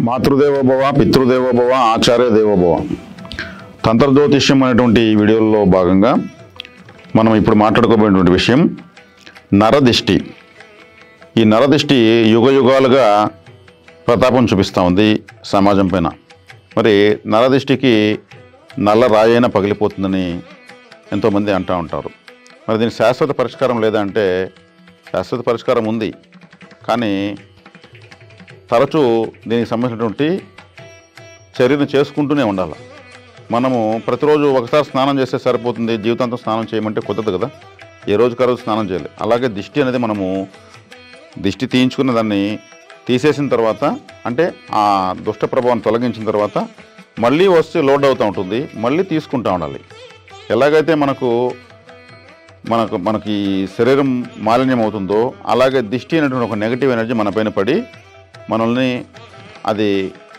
మాతృదేవోభవ, పితృదేవోభవ, ఆచార్య దేవోభవ. తంత్రజ్యోతిష్యం అనేటువంటి ఈ వీడియోలో భాగంగా మనం ఇప్పుడు మాట్లాడుకోబోయేటువంటి విషయం నరదిష్టి. ఈ నరదిష్టి యుగ యుగాలుగా ప్రతాపం చూపిస్తూ ఉంది సమాజం పైన. మరి నరదిష్టికి నల్ల రాయైనా పగిలిపోతుందని ఎంతోమంది అంటూ ఉంటారు. మరి దీనికి శాశ్వత పరిష్కారం లేదంటే శాశ్వత పరిష్కారం ఉంది, కానీ తరచూ దీనికి సంబంధించినటువంటి చర్యను చేసుకుంటూనే ఉండాలి. మనము ప్రతిరోజు ఒకసారి స్నానం చేస్తే సరిపోతుంది, జీవితాంతం స్నానం చేయమంటే కుదరదు కదా. ఏ రోజుకి రోజు స్నానం చేయాలి. అలాగే దిష్టి అనేది మనము దిష్టి తీయించుకున్న దాన్ని తీసేసిన తర్వాత, అంటే ఆ దుష్ట ప్రభావం తొలగించిన తర్వాత మళ్ళీ వచ్చి లోడ్ అవుతూ ఉంటుంది, మళ్ళీ తీసుకుంటూ ఉండాలి. ఎలాగైతే మనకి శరీరం మాలిన్యం అవుతుందో అలాగే దిష్టి అనేటువంటి ఒక నెగిటివ్ ఎనర్జీ మన పైన పడి మనల్ని అది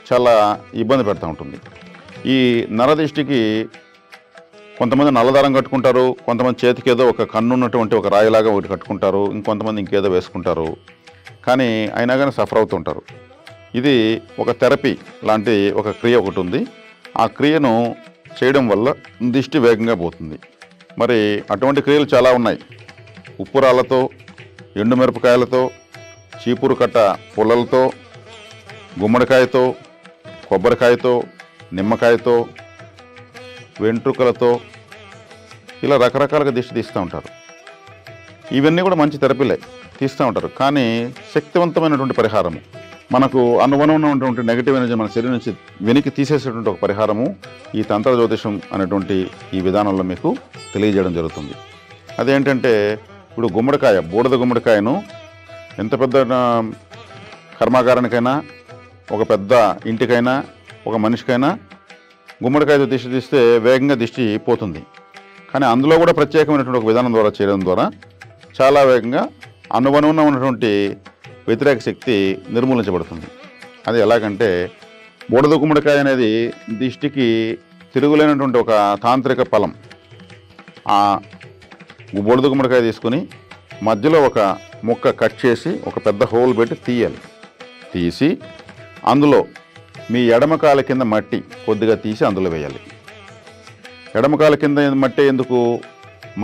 చాలా ఇబ్బంది పెడుతూ ఉంటుంది. ఈ నరదిష్టికి కొంతమంది నల్లదారం కట్టుకుంటారు, కొంతమంది చేతికి ఏదో ఒక కన్ను ఉన్నటువంటి ఒక రాయిలాగా ఒకటి కట్టుకుంటారు, ఇంకొంతమంది ఇంకేదో వేసుకుంటారు. కానీ అయినా కానీ సఫర్ అవుతుంటారు. ఇది ఒక థెరపీ లాంటి ఒక క్రియ ఒకటి ఉంది. ఆ క్రియను చేయడం వల్ల దిష్టి వేగంగా పోతుంది. మరి అటువంటి క్రియలు చాలా ఉన్నాయి. ఉప్పు రాళ్ళతో, ఎండుమిరపకాయలతో, చీపురు కట్ట పుల్లలతో, గుమ్మడికాయతో, కొబ్బరికాయతో, నిమ్మకాయతో, వెంట్రుకలతో ఇలా రకరకాలుగా దిష్టి తీస్తూ ఉంటారు. ఇవన్నీ కూడా మంచి థెరపీలే, తీస్తూ ఉంటారు. కానీ శక్తివంతమైనటువంటి పరిహారము, మనకు అనుగుణమైనటువంటి నెగిటివ్ ఎనర్జీ మన శరీరం నుంచి వెనక్కి తీసేసేటువంటి ఒక పరిహారము ఈ తంత్ర జ్యోతిషం అనేటువంటి ఈ విధానంలో మీకు తెలియజేయడం జరుగుతుంది. అదేంటంటే, ఇప్పుడు గుమ్మడికాయ, బూడిద గుమ్మడికాయను ఎంత పెద్ద కర్మాగారానికైనా, ఒక పెద్ద ఇంటికైనా, ఒక మనిషికైనా గుమ్మడికాయతో దిష్టి తీస్తే వేగంగా దిష్టి పోతుంది. కానీ అందులో కూడా ప్రత్యేకమైనటువంటి ఒక విధానం ద్వారా చేయడం ద్వారా చాలా వేగంగా అనుగుణంగా ఉన్నటువంటి వ్యతిరేక శక్తి నిర్మూలించబడుతుంది. అది ఎలాగంటే, బూడిద గుమ్మడికాయ అనేది దిష్టికి తిరుగులేనటువంటి ఒక తాంత్రిక ఫలం. ఆ బూడిద గుమ్మడికాయ తీసుకుని మధ్యలో ఒక ముక్క కట్ చేసి ఒక పెద్ద హోల్ పెట్టి తీయాలి. తీసి అందులో మీ ఎడమకాల కింద మట్టి కొద్దిగా తీసి అందులో వేయాలి. ఎడమకాల కింద మట్టి ఎందుకు?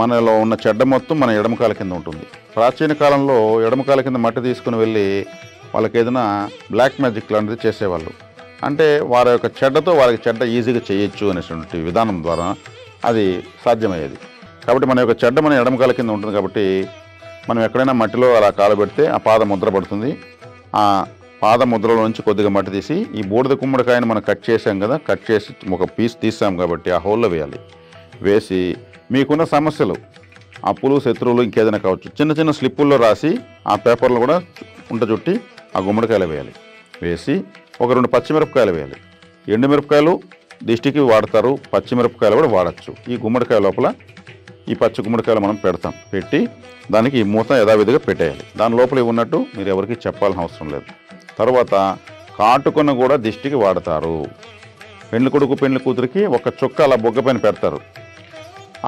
మనలో ఉన్న చెడ్డ మొత్తం మన ఎడమకాల కింద ఉంటుంది. ప్రాచీన కాలంలో ఎడమకాల కింద మట్టి తీసుకుని వెళ్ళి వాళ్ళకి ఏదైనా బ్లాక్ మ్యాజిక్ లాంటిది చేసేవాళ్ళు. అంటే వారి యొక్క చెడ్డతో వారికి చెడ్డ ఈజీగా చేయొచ్చు అనేటువంటి విధానం ద్వారా అది సాధ్యమయ్యేది. కాబట్టి మన యొక్క చెడ్డ మన ఎడమకాల కింద ఉంటుంది. కాబట్టి మనం ఎక్కడైనా మట్టిలో అలా కాలు పెడితే ఆ పాద ముద్ర పడుతుంది. ఆ పాద ముద్రలో నుంచి కొద్దిగా మట్టి తీసి ఈ బూడిద గుమ్మడికాయను మనం కట్ చేసాం కదా, కట్ చేసి ఒక పీస్ తీసాం కాబట్టి ఆ హోల్లో వేయాలి. వేసి మీకున్న సమస్యలు, అప్పులు, శత్రువులు, ఇంకేదైనా కావచ్చు, చిన్న చిన్న స్లిప్పుల్లో రాసి ఆ పేపర్లో కూడా ఉంట చుట్టి ఆ గుమ్మడికాయలు వేయాలి. వేసి ఒక 2 పచ్చిమిరపకాయలు వేయాలి. ఎండుమిరపకాయలు దిష్టికి వాడతారు, పచ్చిమిరపకాయలు కూడా వాడచ్చు. ఈ గుమ్మడికాయ లోపల ఈ పచ్చి గుమ్మడికాయలు మనం పెడతాం. పెట్టి దానికి ఈ మూత యథావిధిగా పెట్టేయాలి. దాని లోపల ఉన్నట్టు మీరు ఎవరికి చెప్పాల్సిన అవసరం లేదు. తర్వాత కాటుకను కూడా దిష్టికి వాడతారు. పెండ్లి కొడుకు, పెండ్లి కూతురికి ఒక చుక్క అలా బొగ్గ పైన పెడతారు.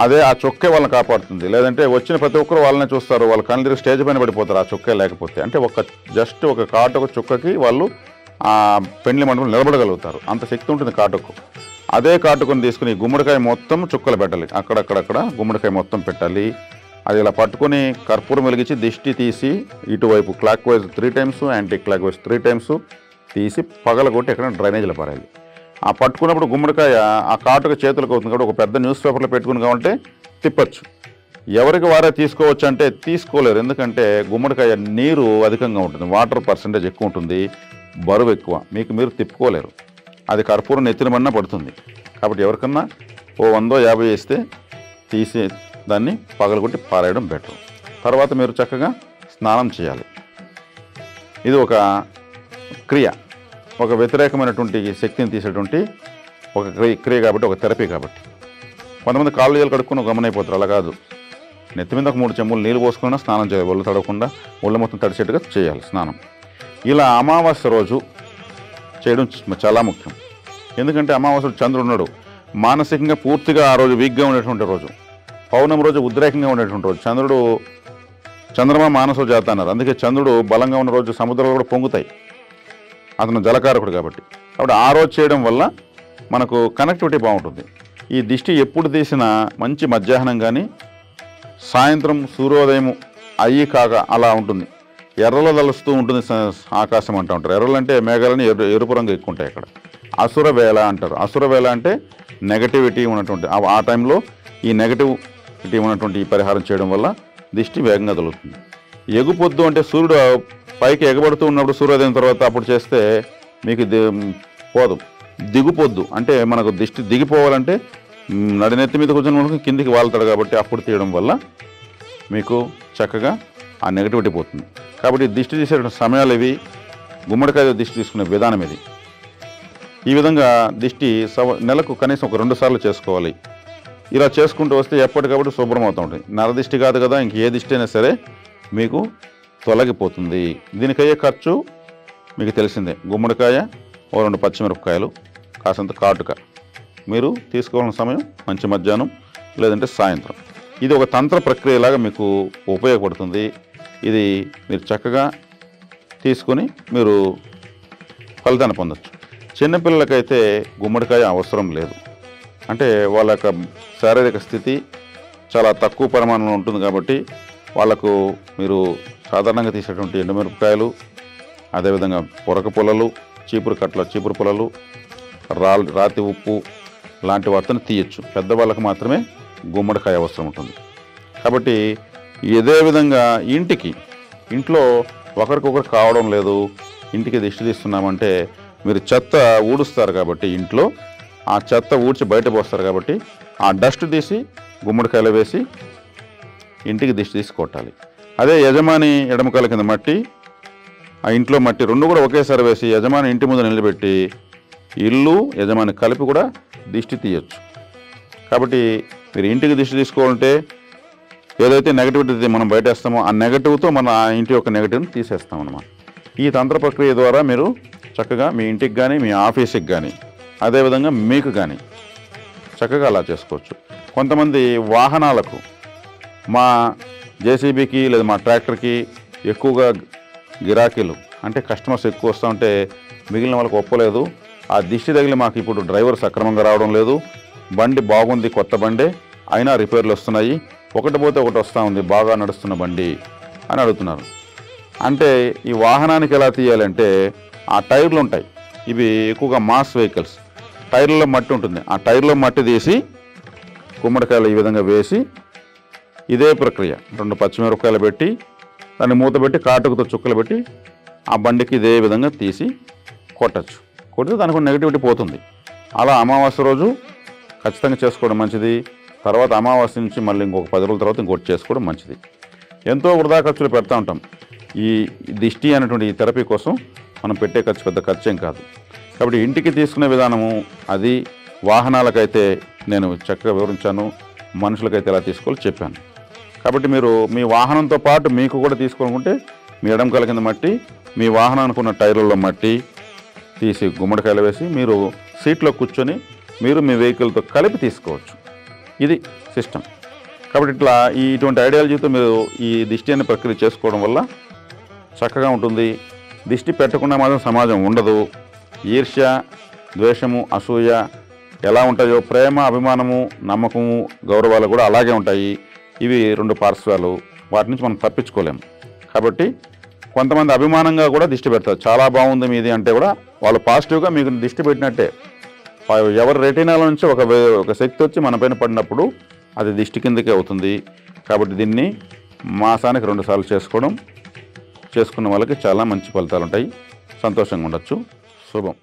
అదే ఆ చుక్కే వాళ్ళని కాపాడుతుంది. లేదంటే వచ్చిన ప్రతి ఒక్కరు వాళ్ళనే చూస్తారు, వాళ్ళ కళ్ళు తిరిగి స్టేజ్ పైన పడిపోతారు ఆ చుక్కే లేకపోతే. అంటే జస్ట్ ఒక కాటుక చుక్కకి వాళ్ళు ఆ పెండ్లి మండపం నిలబడగలుగుతారు. అంత శక్తి ఉంటుంది కాటుకు. అదే కాటుకుని తీసుకుని గుమ్మడికాయ మొత్తం చుక్కలు పెట్టాలి. అక్కడక్కడక్కడ గుమ్మడికాయ మొత్తం పెట్టాలి. అది ఇలా పట్టుకొని కర్పూరం వెలిగించి దిష్టి తీసి ఇటువైపు clock wise 3 times, anti clock wise 3 times తీసి పగలగొట్టి ఎక్కడ డ్రైనేజీలో పారాలి. ఆ పట్టుకున్నప్పుడు గుమ్మడికాయ ఆ కాటుక చేతులకు అవుతుంది కాబట్టి ఒక పెద్ద న్యూస్ పేపర్లో పెట్టుకుని కావాలంటే తిప్పచ్చు. ఎవరికి వారే తీసుకోవచ్చు అంటే తీసుకోలేరు. ఎందుకంటే గుమ్మడికాయ నీరు అధికంగా ఉంటుంది, వాటర్ పర్సంటేజ్ ఎక్కువ ఉంటుంది, బరువు ఎక్కువ, మీకు మీరు తిప్పుకోలేరు. అది కర్పూరం నెత్తిన పడుతుంది. కాబట్టి ఎవరికన్నా ఓ 100-50 వేస్తే తీసి దాన్ని పగలగొట్టి పారేయడం బెటర్. తర్వాత మీరు చక్కగా స్నానం చేయాలి. ఇది ఒక క్రియ, ఒక వ్యతిరేకమైనటువంటి శక్తిని తీసేటువంటి ఒక క్రియ కాబట్టి, ఒక థెరపీ కాబట్టి. కొంతమంది కాళ్ళు చేతులు కడుక్కుని గమనైపోతారు. అలా కాదు, నెత్తి మీద ఒక 3 చెంబులు నీళ్ళు పోసుకున్నా స్నానం చేయాలి. ఒళ్ళు తడవకుండా ఒళ్ళు మొత్తం తడిచేట్టుగా చేయాలి స్నానం. ఇలా అమావాస్య రోజు చేయడం చాలా ముఖ్యం. ఎందుకంటే అమావాస్య చంద్రుడు ఉన్నాడు, మానసికంగా పూర్తిగా ఆ రోజు వీక్గా ఉండేటువంటి రోజు. పౌర్ణమి రోజు ఉద్రేకంగా ఉండేటువంటి రోజు. చంద్రమ మానస జాత అన్నారు. అందుకే చంద్రుడు బలంగా ఉన్న రోజు సముద్రాలు కూడా పొంగుతాయి. అతను జలకారకుడు కాబట్టి ఆ రోజు చేయడం వల్ల మనకు కనెక్టివిటీ బాగుంటుంది. ఈ దిష్టి ఎప్పుడు తీసినా మంచి మధ్యాహ్నం కానీ సాయంత్రం సూర్యోదయం అయ్యి కాక అలా ఉంటుంది. ఎర్రలో తలుస్తూ ఉంటుంది ఆకాశం అంటూ ఉంటారు. ఎర్రలు అంటే మేఘాలని ఎరుపు రంగు ఎక్కువ ఉంటాయి. అక్కడ అసుర వేళ అంటారు. అసుర వేళ అంటే నెగటివిటీ ఉన్నటువంటి ఆ టైంలో ఈ నెగటివిటీ ఉన్నటువంటి ఈ పరిహారం చేయడం వల్ల దిష్టి వేగంగా తొలుగుతుంది. ఎగుపొద్దు అంటే సూర్యుడు పైకి ఎగబడుతూ ఉన్నప్పుడు సూర్యోదయం తర్వాత అప్పుడు చేస్తే మీకు పోదు. దిగుపొద్దు అంటే మనకు దిష్టి దిగిపోవాలంటే నడినెత్తి మీద కూర్చొని కిందికి వాళ్తాడు కాబట్టి అప్పుడు తీయడం వల్ల మీకు చక్కగా ఆ నెగటివిటీ పోతుంది. కాబట్టి దిష్టి తీసే సమయాలు ఇవి. గుమ్మడికాయ దిష్టి తీసుకునే విధానం ఇది. ఈ విధంగా దిష్టి నెలకు కనీసం ఒక 2 సార్లు చేసుకోవాలి. ఇలా చేసుకుంటూ వస్తే ఎప్పటికప్పుడు శుభ్రం అవుతూ ఉంటుంది. నరదిష్టి కాదు కదా, ఇంక ఏ దిష్టి అయినా సరే మీకు తొలగిపోతుంది. దీనికయ్యే ఖర్చు మీకు తెలిసిందే. గుమ్మడికాయ, 2 పచ్చిమిరపకాయలు, కాసంత కాటుక. మీరు తీసుకోవాల్సిన సమయం మంచి మధ్యాహ్నం లేదంటే సాయంత్రం. ఇది ఒక తంత్ర ప్రక్రియలాగా మీకు ఉపయోగపడుతుంది. ఇది మీరు చక్కగా తీసుకొని మీరు ఫలితాన్ని పొందొచ్చు. చిన్నపిల్లలకైతే గుమ్మడికాయ అవసరం లేదు. అంటే వాళ్ళ యొక్క శారీరక స్థితి చాలా తక్కువ పరిమాణంలో ఉంటుంది కాబట్టి వాళ్ళకు మీరు సాధారణంగా తీసేటువంటి ఎండుమిరపకాయలు, అదేవిధంగా పొరక పొలలు, చీపురు కట్ల చీపురు పొలలు, రాతి ఉప్పు లాంటి వాటిని తీయచ్చు. పెద్దవాళ్ళకు మాత్రమే గుమ్మడికాయ అవసరం ఉంటుంది. కాబట్టి ఇదే విధంగా ఇంట్లో ఒకరికొకరు కావడం లేదు, ఇంటికి దిష్టి తీస్తున్నామంటే మీరు చెత్త ఊడుస్తారు కాబట్టి ఇంట్లో ఆ చెత్త ఊడ్చి బయట పోస్తారు కాబట్టి ఆ డస్ట్ తీసి గుమ్మడికాయలు వేసి ఇంటికి దిష్టి తీసి కొట్టాలి. అదే యజమాని ఎడమకాల కింద మట్టి, ఆ ఇంట్లో మట్టి 2 కూడా ఒకేసారి వేసి యజమాని ఇంటి ముందు నిలబెట్టి ఇల్లు యజమాని కలిపి కూడా దిష్టి తీయచ్చు. కాబట్టి మీరు ఇంటికి దిష్టి తీసుకోవాలంటే ఏదైతే నెగటివిటీ మనం బయటేస్తామో ఆ నెగటివ్తో మన ఇంటి యొక్క నెగటివ్ని తీసేస్తాం అన్నమాట. ఈ తంత్ర ప్రక్రియ ద్వారా మీరు చక్కగా మీ ఇంటికి కానీ మీ ఆఫీస్కి కానీ అదేవిధంగా మీకు కానీ చక్కగా అలా చేసుకోవచ్చు. కొంతమంది వాహనాలకు మా జేసీబీకి లేదా మా ట్రాక్టర్కి ఎక్కువగా గిరాకీలు అంటే కస్టమర్స్ ఎక్కువ వస్తూ ఉంటే మిగిలిన వాళ్ళకి ఒప్పలేదు. ఆ దిష్టి తగిలి మాకు ఇప్పుడు డ్రైవర్ సక్రమంగా రావడం లేదు, బండి బాగుంది కొత్త బండే అయినా రిపేర్లు వస్తున్నాయి, ఒకటి పోతే ఒకటి వస్తూ ఉంది, బాగా నడుస్తున్న బండి అని అడుగుతున్నారు. అంటే ఈ వాహనానికి ఎలా తీయాలంటే ఆ టైర్లు ఉంటాయి, ఇవి ఎక్కువగా మాస్ వెహికల్స్, టైర్లలో మట్టి ఉంటుంది. ఆ టైర్లో మట్టి తీసి గుమ్మడికాయలు ఈ విధంగా వేసి ఇదే ప్రక్రియ 2 పచ్చిమిరపకాయలు పెట్టి దాన్ని మూత పెట్టి కాటుకతో చుక్కలు పెట్టి ఆ బండికి ఇదే విధంగా తీసి కొట్టచ్చు. కొడితే దానికి నెగటివిటీ పోతుంది. అలా అమావాస్య రోజు ఖచ్చితంగా చేసుకోవడం మంచిది. తర్వాత అమావాస్య నుంచి మళ్ళీ ఇంకొక 10 రోజుల తర్వాత ఇంకోటి చేసుకోవడం మంచిది. ఎంతో వృధా ఖర్చులు పెడతా ఉంటాం. ఈ దిష్టి అనేటువంటి ఈ థెరపీ కోసం మనం పెట్టే ఖర్చు పెద్ద ఖర్చేం కాదు. కాబట్టి ఇంటికి తీసుకునే విధానము అది వాహనాలకైతే నేను చక్కగా వివరించాను, మనుషులకైతే ఎలా తీసుకోవాలో చెప్పాను. కాబట్టి మీరు మీ వాహనంతో పాటు మీకు కూడా తీసుకోవాలనుకుంటే మీ ఎడమకాల కింద మట్టి, మీ వాహనానికి ఉన్న టైర్లలో మట్టి తీసి గుమ్మడికాయలు వేసి మీరు సీట్లో కూర్చొని మీరు మీ వెహికల్తో కలిపి తీసుకోవచ్చు. ఇది సిస్టమ్. కాబట్టి ఇటువంటి ఐడియాలజీతో మీరు ఈ దిష్టి అనే ప్రక్రియ చేసుకోవడం వల్ల చక్కగా ఉంటుంది. దిష్టి పెట్టకుండా మాత్రం సమాజం ఉండదు. ఈర్ష్య, ద్వేషము, అసూయ ఎలా ఉంటాయో ప్రేమ, అభిమానము, నమ్మకము, గౌరవాలు కూడా అలాగే ఉంటాయి. ఇవి 2 పార్శ్వాలు, వాటి నుంచి మనం తప్పించుకోలేము. కాబట్టి కొంతమంది అభిమానంగా కూడా దిష్టి పెడతారు. చాలా బాగుంది మీది అంటే కూడా వాళ్ళు పాజిటివ్గా మీకు దిష్టి పెట్టినట్టే. ఎవరి రెటీనాల నుంచి ఒక శక్తి వచ్చి మన పైన పడినప్పుడు అది దిష్టి కిందకే అవుతుంది. కాబట్టి దీన్ని మాసానికి 2 సార్లు చేసుకున్న వాళ్ళకి చాలా మంచి ఫలితాలు ఉంటాయి. సంతోషంగా ఉండొచ్చు. శుభం.